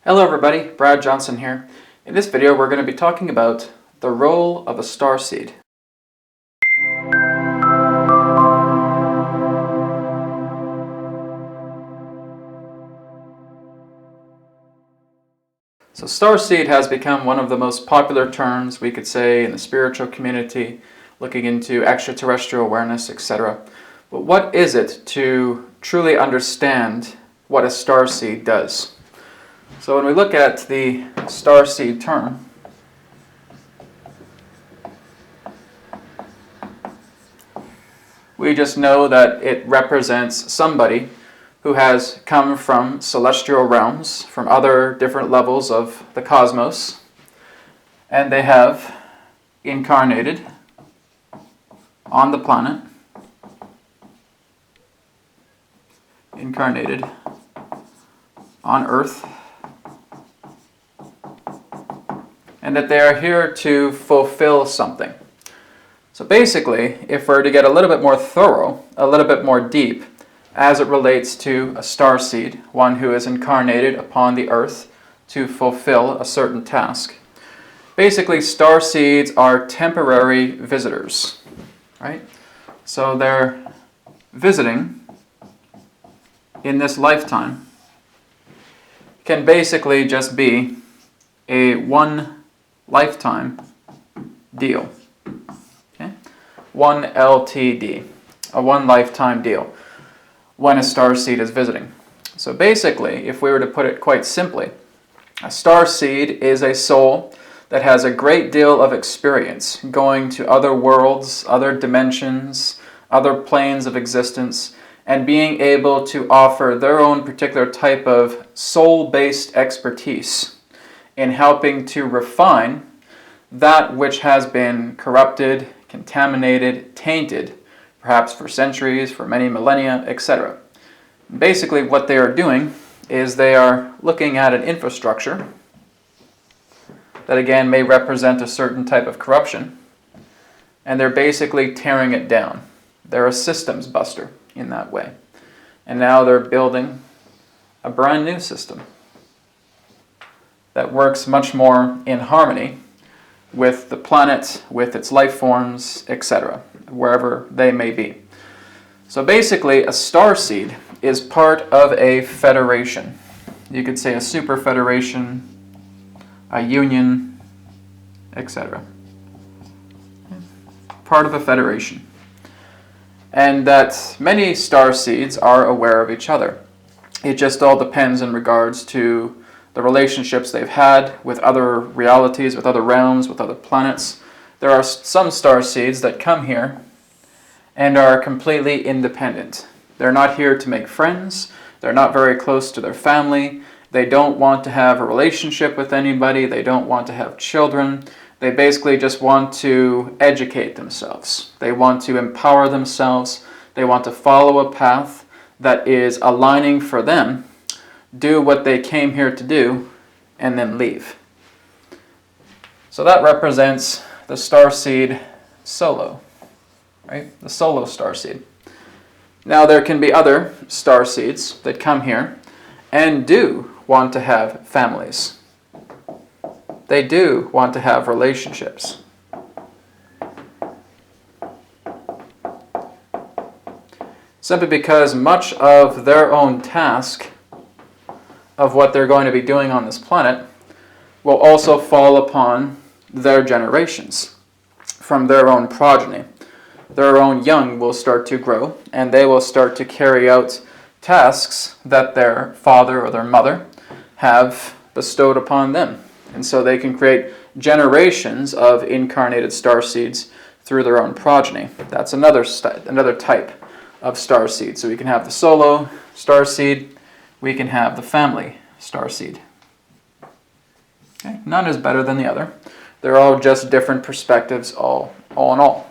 Hello everybody, Brad Johnson here. In this video we're going to be talking about the role of a starseed. So starseed has become one of the most popular terms, we could say, in the spiritual community, looking into extraterrestrial awareness, etc. But what is it to truly understand what a starseed does? So when we look at the starseed term, we just know that it represents somebody who has come from celestial realms, from other different levels of the cosmos, and they have incarnated on the planet, incarnated on Earth, and that they are here to fulfill something. So basically, if we're to get a little bit more thorough, a little bit more deep, as it relates to a starseed, one who is incarnated upon the Earth to fulfill a certain task. Basically, starseeds are temporary visitors, right? So they're visiting in this lifetime. Can basically just be a one lifetime deal. Okay? One LTD, a one lifetime deal when a starseed is visiting. So basically, if we were to put it quite simply, a starseed is a soul that has a great deal of experience going to other worlds, other dimensions, other planes of existence, and being able to offer their own particular type of soul-based expertise in helping to refine that which has been corrupted, contaminated, tainted, perhaps for centuries, for many millennia, etc. Basically, what they are doing is they are looking at an infrastructure that again may represent a certain type of corruption, and they're basically tearing it down. They're a systems buster in that way. And now they're building a brand new system that works much more in harmony with the planet, with its life forms, etc., wherever they may be. So basically, a starseed is part of a federation. You could say a super federation, a union, etc. Part of a federation. And that many starseeds are aware of each other. It just all depends in regards to the relationships they've had with other realities, with other realms, with other planets. There are some starseeds that come here and are completely independent. They're not here to make friends. They're not very close to their family. They don't want to have a relationship with anybody. They don't want to have children. They basically just want to educate themselves. They want to empower themselves. They want to follow a path that is aligning for them, do what they came here to do, and then leave. So that represents the starseed solo, right? The solo starseed. Now there can be other starseeds that come here and do want to have families. They do want to have relationships. Simply because much of their own task of what they're going to be doing on this planet will also fall upon their generations from their own progeny. Their own young will start to grow, and they will start to carry out tasks that their father or their mother have bestowed upon them. And so they can create generations of incarnated starseeds through their own progeny. That's another type of starseed. So we can have the solo starseed, we can have the family starseed. Okay? None is better than the other. They're all just different perspectives, all in all.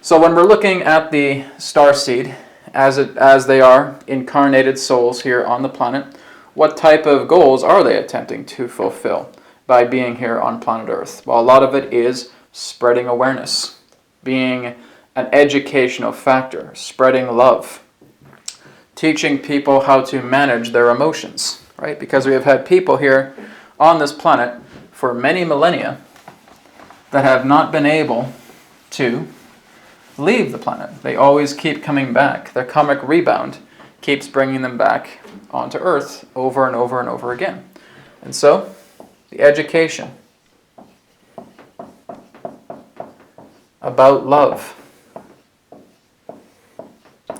So when we're looking at the starseed, as they are incarnated souls here on the planet, what type of goals are they attempting to fulfill by being here on planet Earth? Well, a lot of it is spreading awareness, being an educational factor, spreading love, teaching people how to manage their emotions, right? Because we have had people here on this planet for many millennia that have not been able to leave the planet. They always keep coming back. Their karmic rebound keeps bringing them back onto Earth over and over and over again. And so, the education about love,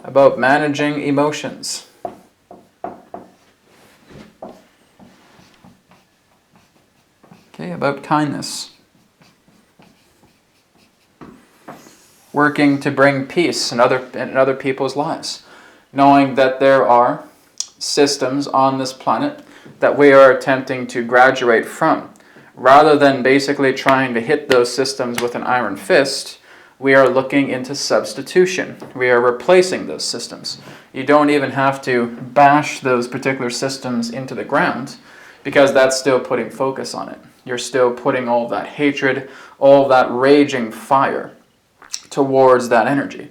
about managing emotions, okay, about kindness, working to bring peace in other people's lives, knowing that there are systems on this planet that we are attempting to graduate from. Rather than basically trying to hit those systems with an iron fist, we are looking into substitution. We are replacing those systems. You don't even have to bash those particular systems into the ground, because that's still putting focus on it. You're still putting all that hatred, all that raging fire towards that energy.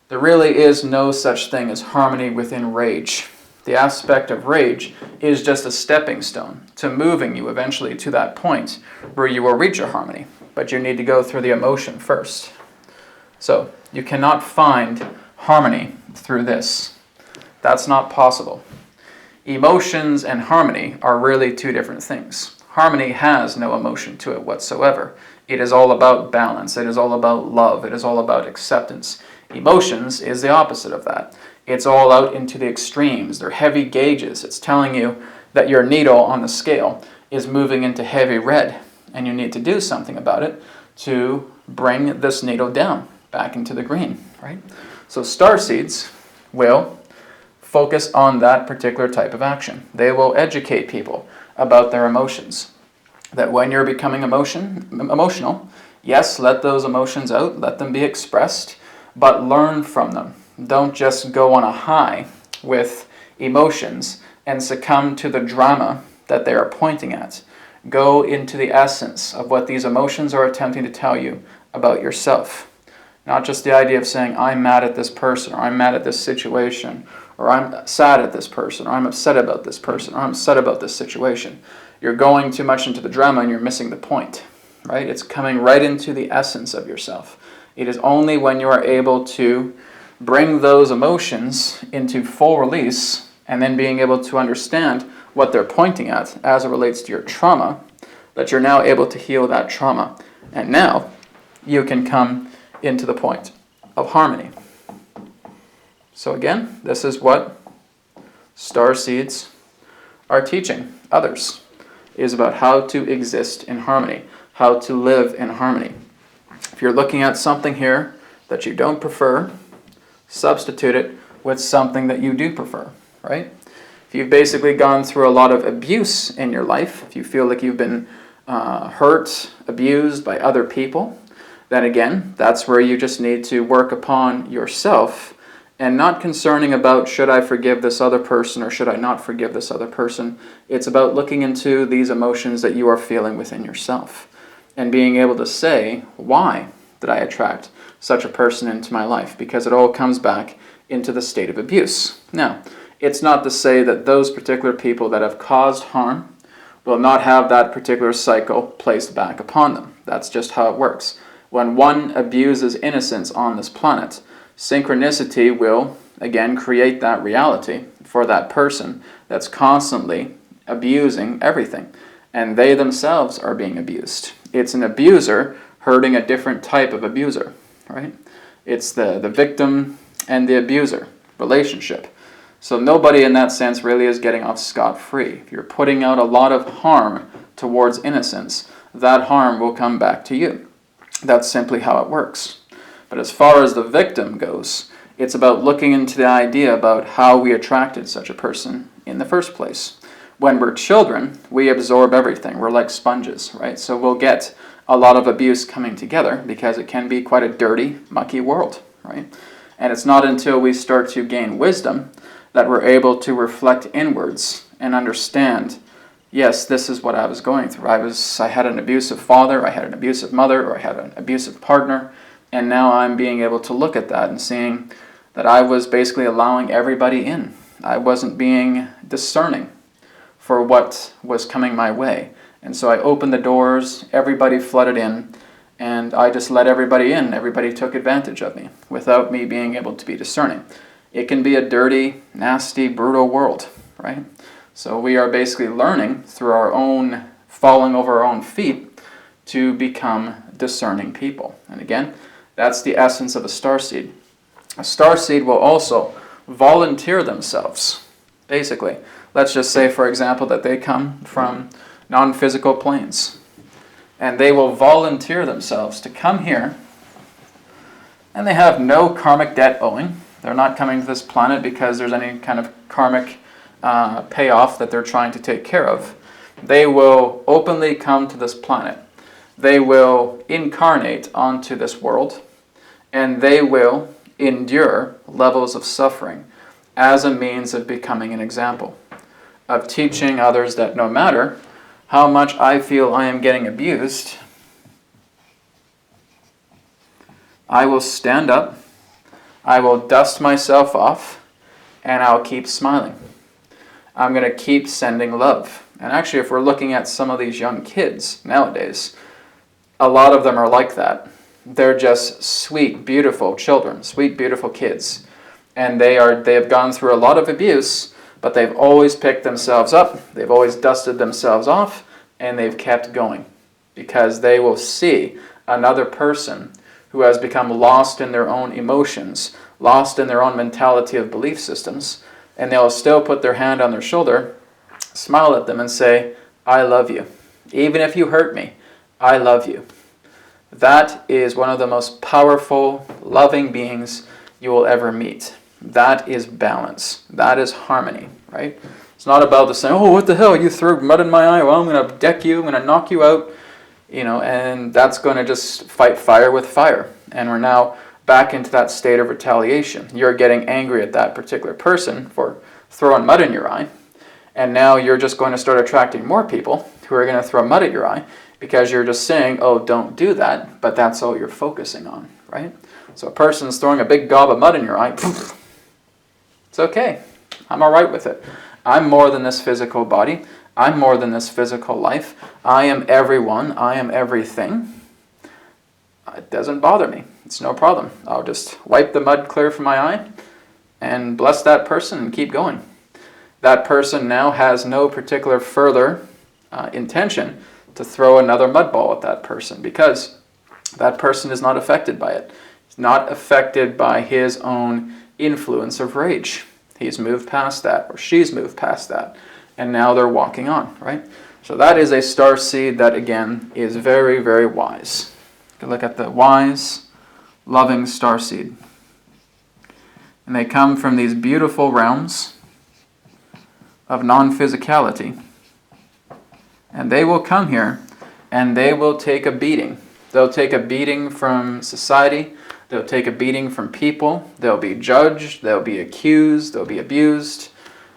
There really is no such thing as harmony within rage. The aspect of rage is just a stepping stone to moving you eventually to that point where you will reach a harmony. But you need to go through the emotion first. So you cannot find harmony through this. That's not possible. Emotions and harmony are really two different things. Harmony has no emotion to it whatsoever. It is all about balance. It is all about love. It is all about acceptance. Emotions is the opposite of that. It's all out into the extremes. They're heavy gauges. It's telling you that your needle on the scale is moving into heavy red, and you need to do something about it to bring this needle down back into the green, right? So starseeds will focus on that particular type of action. They will educate people about their emotions. That when you're becoming emotional, yes, let those emotions out, let them be expressed, but learn from them. Don't just go on a high with emotions and succumb to the drama that they are pointing at. Go into the essence of what these emotions are attempting to tell you about yourself. Not just the idea of saying, I'm mad at this person, or I'm mad at this situation, or I'm sad at this person, or I'm upset about this person, or I'm upset about this situation. You're going too much into the drama and you're missing the point, right? It's coming right into the essence of yourself. It is only when you are able to bring those emotions into full release and then being able to understand what they're pointing at as it relates to your trauma that you're now able to heal that trauma. And now you can come into the point of harmony. So again, this is what starseeds are teaching others, is about how to exist in harmony, how to live in harmony. If you're looking at something here that you don't prefer, substitute it with something that you do prefer, right? If you've basically gone through a lot of abuse in your life, if you feel like you've been hurt, abused by other people, then again, that's where you just need to work upon yourself and not concerning about should I forgive this other person or should I not forgive this other person. It's about looking into these emotions that you are feeling within yourself and being able to say, why did I attract such a person into my life? Because it all comes back into the state of abuse. Now, it's not to say that those particular people that have caused harm will not have that particular cycle placed back upon them. That's just how it works. When one abuses innocence on this planet, synchronicity will, again, create that reality for that person that's constantly abusing everything. And they themselves are being abused. It's an abuser hurting a different type of abuser, right? It's the victim and the abuser relationship. So nobody in that sense really is getting off scot-free. If you're putting out a lot of harm towards innocence, that harm will come back to you. That's simply how it works. But as far as the victim goes, it's about looking into the idea about how we attracted such a person in the first place. When we're children, we absorb everything. We're like sponges, right? So we'll get a lot of abuse coming together because it can be quite a dirty, mucky world, right? And it's not until we start to gain wisdom that we're able to reflect inwards and understand, yes, this is what I was going through. I had an abusive father, I had an abusive mother, or I had an abusive partner, and now I'm being able to look at that and seeing that I was basically allowing everybody in. I wasn't being discerning for what was coming my way. And so I opened the doors, everybody flooded in, and I just let everybody in. Everybody took advantage of me without me being able to be discerning. It can be a dirty, nasty, brutal world, right? So we are basically learning through our own falling over our own feet to become discerning people. And again, that's the essence of a starseed. A starseed will also volunteer themselves. Basically, let's just say, for example, that they come from non-physical planes, and they will volunteer themselves to come here, and they have no karmic debt owing. They're not coming to this planet because there's any kind of karmic payoff that they're trying to take care of. They will openly come to this planet. They will incarnate onto this world, and they will endure levels of suffering as a means of becoming an example, of teaching others that no matter how much I feel I am getting abused, I will stand up, I will dust myself off, and I'll keep smiling. I'm going to keep sending love. And actually, if we're looking at some of these young kids nowadays, a lot of them are like that. They're just sweet, beautiful children, sweet, beautiful kids. And they have gone through a lot of abuse, but they've always picked themselves up, they've always dusted themselves off, and they've kept going. Because they will see another person who has become lost in their own emotions, lost in their own mentality of belief systems, and they'll still put their hand on their shoulder, smile at them and say, I love you. Even if you hurt me, I love you. That is one of the most powerful, loving beings you will ever meet. That is balance. That is harmony, right? It's not about the saying, oh, what the hell, you threw mud in my eye, well, I'm going to deck you, I'm going to knock you out, and that's going to just fight fire with fire. And we're now back into that state of retaliation. You're getting angry at that particular person for throwing mud in your eye, and now you're just going to start attracting more people who are going to throw mud at your eye because you're just saying, oh, don't do that, but that's all you're focusing on, right? So a person's throwing a big gob of mud in your eye, poof, it's okay. I'm all right with it. I'm more than this physical body. I'm more than this physical life. I am everyone. I am everything. It doesn't bother me. It's no problem. I'll just wipe the mud clear from my eye and bless that person and keep going. That person now has no particular further intention to throw another mud ball at that person because that person is not affected by it. He's not affected by his own influence of rage. He's moved past that, or she's moved past that, and now they're walking on, right? So that is a starseed that, again, is very, very wise. You can look at the wise, loving starseed. And they come from these beautiful realms of non-physicality. And they will come here, and they will take a beating. They'll take a beating from society. They'll take a beating from people. They'll be judged. They'll be accused. They'll be abused.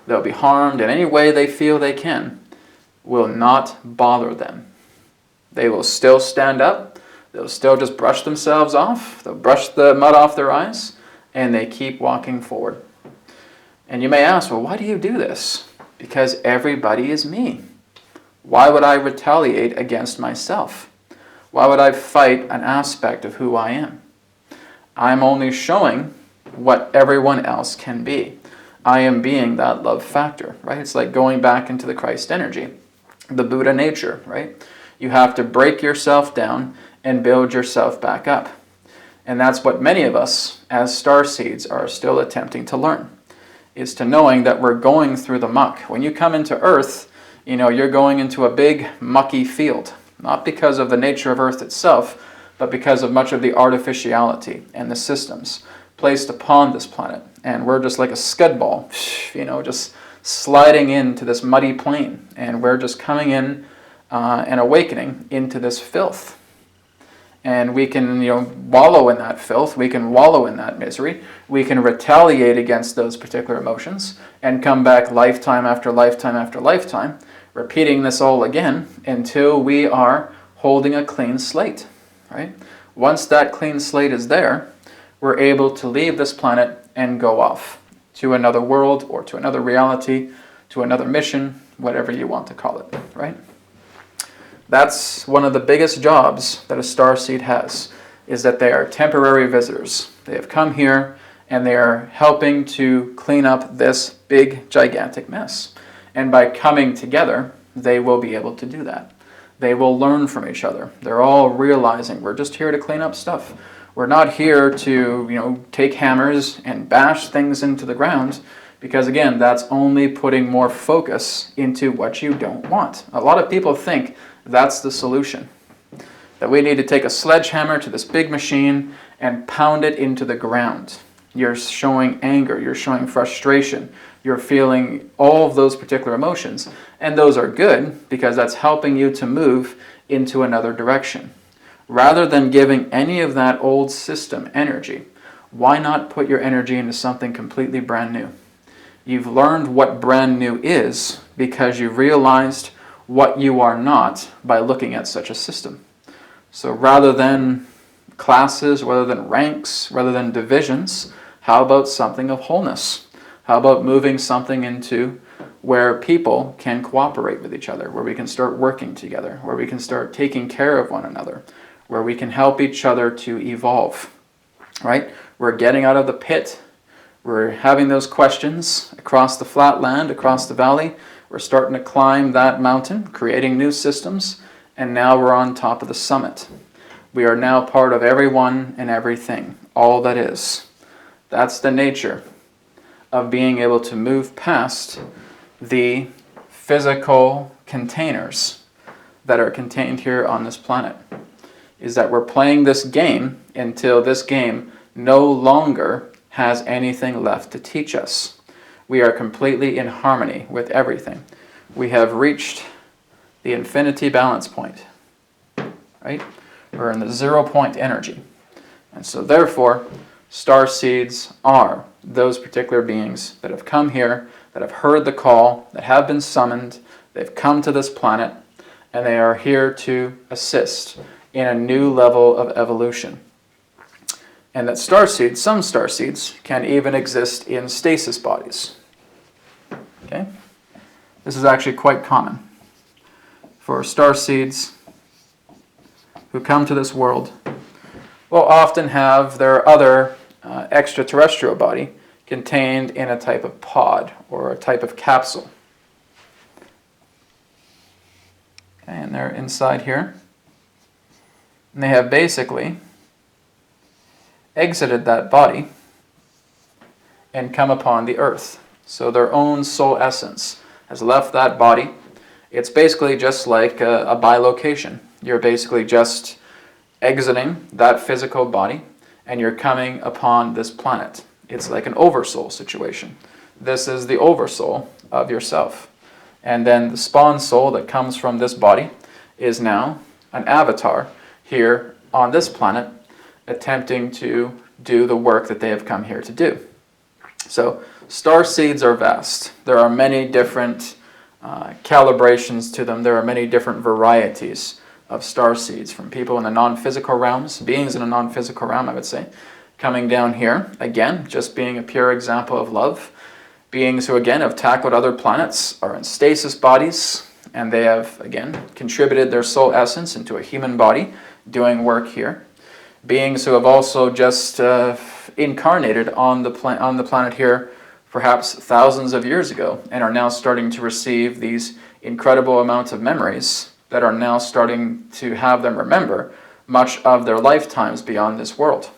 They'll be harmed in any way they feel they can. Will not bother them. They will still stand up. They'll still just brush themselves off. They'll brush the mud off their eyes, and they keep walking forward. And you may ask, well, why do you do this? Because everybody is me. Why would I retaliate against myself? Why would I fight an aspect of who I am? I'm only showing what everyone else can be. I am being that love factor, right? It's like going back into the Christ energy, the Buddha nature, right? You have to break yourself down and build yourself back up. And that's what many of us as starseeds are still attempting to learn, is to knowing that we're going through the muck. When you come into Earth, you're going into a big mucky field, not because of the nature of Earth itself, but because of much of the artificiality and the systems placed upon this planet. And we're just like a scud ball, just sliding into this muddy plain. And we're just coming in and awakening into this filth. And we can, wallow in that filth. We can wallow in that misery. We can retaliate against those particular emotions and come back lifetime after lifetime after lifetime, repeating this all again until we are holding a clean slate. Right? Once that clean slate is there, we're able to leave this planet and go off to another world or to another reality, to another mission, whatever you want to call it, right? That's one of the biggest jobs that a starseed has, is that they are temporary visitors. They have come here and they are helping to clean up this big, gigantic mess. And by coming together, they will be able to do that. They will learn from each other. They're all realizing we're just here to clean up stuff. We're not here to, take hammers and bash things into the ground, because again, that's only putting more focus into what you don't want. A lot of people think that's the solution, that we need to take a sledgehammer to this big machine and pound it into the ground. You're showing anger, you're showing frustration, you're feeling all of those particular emotions. And those are good because that's helping you to move into another direction. Rather than giving any of that old system energy, why not put your energy into something completely brand new? You've learned what brand new is because you've realized what you are not by looking at such a system. So rather than classes, rather than ranks, rather than divisions, how about something of wholeness? How about moving something into where people can cooperate with each other, where we can start working together, where we can start taking care of one another, where we can help each other to evolve, right? We're getting out of the pit. We're having those questions across the flat land, across the valley. We're starting to climb that mountain, creating new systems, and now we're on top of the summit. We are now part of everyone and everything, all that is. That's the nature of being able to move past the physical containers that are contained here on this planet. Is that we're playing this game until this game no longer has anything left to teach us. We are completely in harmony with everything. We have reached the infinity balance point, right? We're in the 0 point energy. And so therefore, starseeds are those particular beings that have come here, that have heard the call, that have been summoned, they've come to this planet, and they are here to assist in a new level of evolution. And that starseeds, some starseeds, can even exist in stasis bodies. Okay? This is actually quite common for starseeds who come to this world will often have their other extraterrestrial body contained in a type of pod or a type of capsule. Okay, and they're inside here. And they have basically exited that body and come upon the earth. So their own soul essence has left that body. It's basically just like a bilocation. You're basically just exiting that physical body and you're coming upon this planet. It's like an oversoul situation. This is the oversoul of yourself. And then the spawn soul that comes from this body is now an avatar here on this planet attempting to do the work that they have come here to do. So starseeds are vast. There are many different calibrations to them. There are many different varieties of starseeds, from people in the non-physical realms, beings in a non-physical realm, I would say, coming down here, again, just being a pure example of love. Beings who, again, have tackled other planets, are in stasis bodies, and they have, again, contributed their soul essence into a human body, doing work here. Beings who have also just incarnated on the planet here perhaps thousands of years ago and are now starting to receive these incredible amounts of memories that are now starting to have them remember much of their lifetimes beyond this world,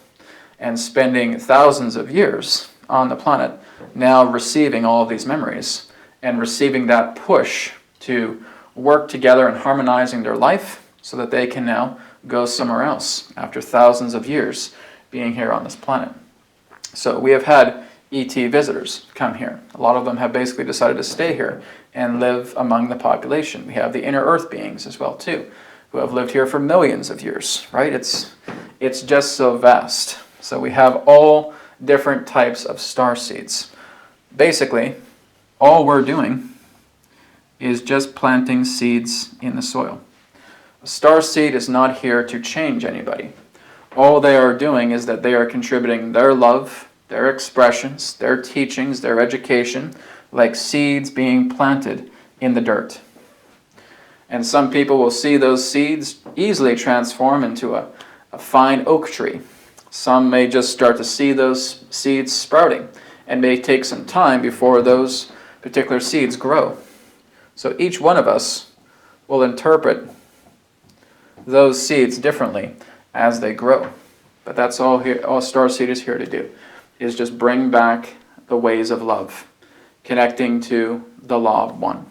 and spending thousands of years on the planet now receiving all of these memories and receiving that push to work together and harmonizing their life so that they can now go somewhere else after thousands of years being here on this planet. So we have had ET visitors come here. A lot of them have basically decided to stay here and live among the population. We have the inner earth beings as well too, who have lived here for millions of years, right? It's just so vast. So we have all different types of starseeds. Basically, all we're doing is just planting seeds in the soil. A starseed is not here to change anybody. All they are doing is that they are contributing their love, their expressions, their teachings, their education, like seeds being planted in the dirt. And some people will see those seeds easily transform into a fine oak tree. Some may just start to see those seeds sprouting, and may take some time before those particular seeds grow. So each one of us will interpret those seeds differently as they grow. But that's all Starseed is here to do, is just bring back the ways of love, connecting to the law of one,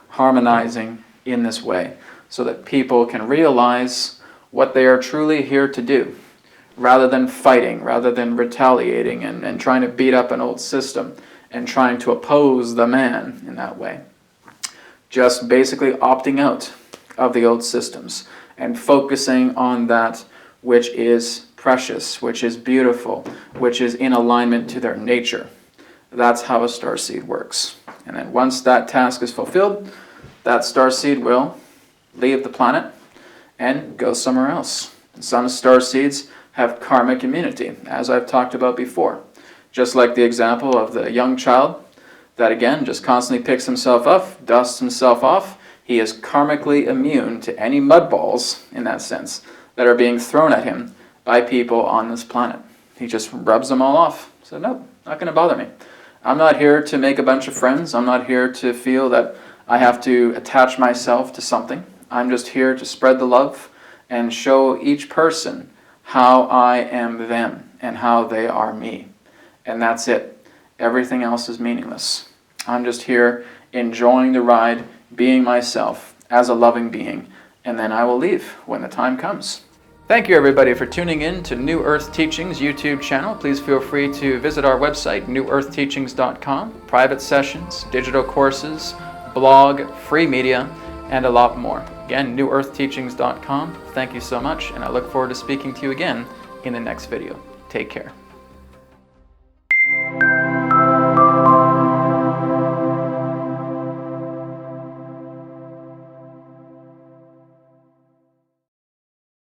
harmonizing in this way so that people can realize what they are truly here to do, rather than fighting, rather than retaliating and trying to beat up an old system and trying to oppose the man in that way. Just basically opting out of the old systems and focusing on that which is precious, which is beautiful, which is in alignment to their nature. That's how a starseed works. And then once that task is fulfilled, that starseed will leave the planet and go somewhere else. And some starseeds have karmic immunity, as I've talked about before. Just like the example of the young child that, again, just constantly picks himself up, dusts himself off. He is karmically immune to any mud balls, in that sense, that are being thrown at him by people on this planet. He just rubs them all off. So, no, not going to bother me. I'm not here to make a bunch of friends. I'm not here to feel that I have to attach myself to something. I'm just here to spread the love and show each person how I am them and how they are me. And that's it. Everything else is meaningless. I'm just here enjoying the ride, being myself as a loving being, and then I will leave when the time comes. Thank you everybody for tuning in to New Earth Teachings YouTube channel. Please feel free to visit our website, newearthteachings.com. Private sessions, digital courses, blog, free media, and a lot more. Again, newearthteachings.com. Thank you so much, and I look forward to speaking to you again in the next video. Take care.